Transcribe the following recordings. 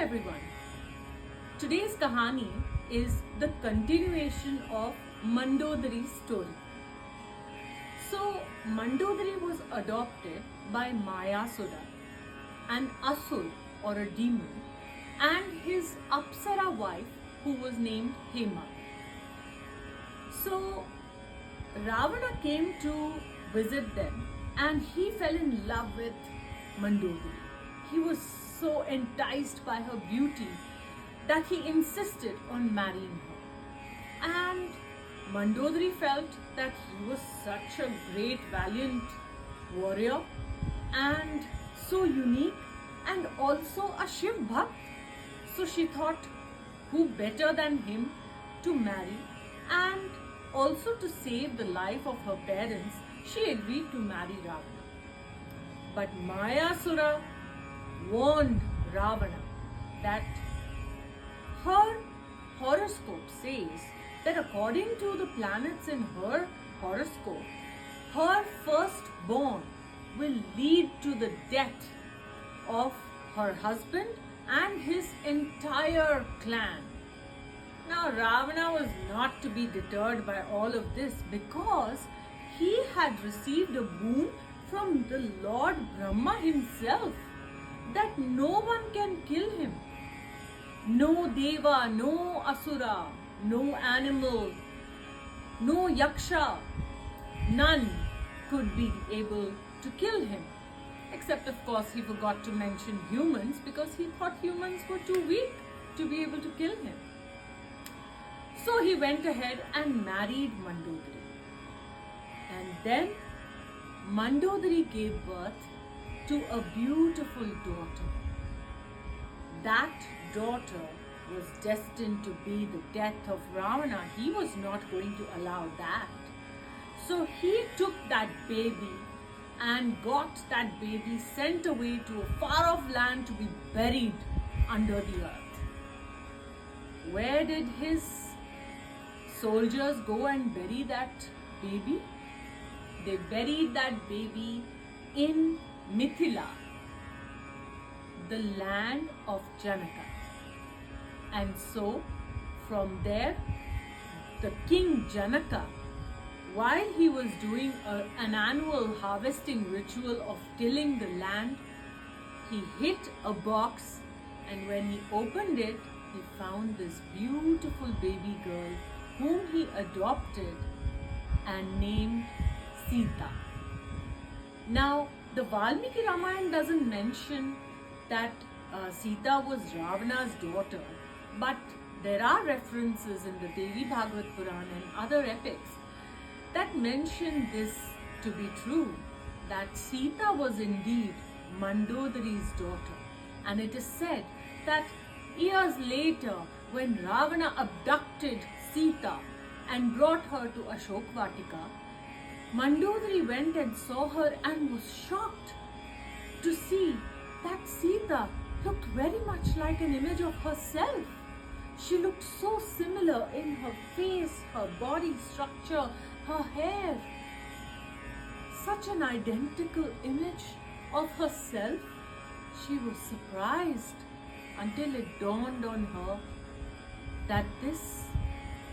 everyone. Today's kahani is the continuation of Mandodari's story. So, Mandodari was adopted by Mayasura, an asur or a demon, and his Apsara wife who was named Hema. So, Ravana came to visit them and he fell in love with Mandodari. He was so enticed by her beauty that he insisted on marrying her. And Mandodari felt that he was such a great, valiant warrior and so unique and also a Shiv Bhakt. So she thought, who better than him to marry, and also to save the life of her parents, she agreed to marry Ravana. But Mayasura warned Ravana that her horoscope says that according to the planets in her horoscope, her firstborn will lead to the death of her husband and his entire clan. Now Ravana was not to be deterred by all of this because he had received a boon from the Lord Brahma himself that no one can kill him. No Deva, no Asura, no animal, no Yaksha, none could be able to kill him. Except of course he forgot to mention humans because he thought humans were too weak to be able to kill him. So he went ahead and married Mandodari. And then Mandodari gave birth to a beautiful daughter. That daughter was destined to be the death of Ravana. He was not going to allow that. So he took that baby and got that baby sent away to a far off land to be buried under the earth. Where did his soldiers go and bury that baby? They buried that baby in Mithila, the land of Janaka. And so from there, the king Janaka, while he was doing an annual harvesting ritual of tilling the land, he hit a box, and when he opened it, he found this beautiful baby girl whom he adopted and named Sita. Now, the Valmiki Ramayana doesn't mention that Sita was Ravana's daughter, but there are references in the Devi Bhagavat Puran and other epics that mention this to be true, that Sita was indeed Mandodari's daughter. And it is said that years later, when Ravana abducted Sita and brought her to Ashokvatika, Mandodari went and saw her and was shocked to see that Sita looked very much like an image of herself. She looked so similar in her face, her body structure, her hair. Such an identical image of herself. She was surprised until it dawned on her that this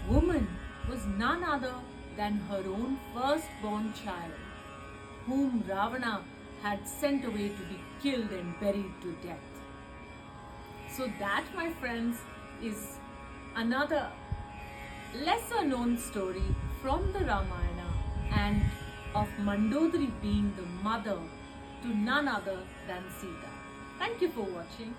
woman was none other than her own firstborn child, whom Ravana had sent away to be killed and buried to death. So that, my friends, is another lesser known story from the Ramayana and of Mandodari being the mother to none other than Sita. Thank you for watching.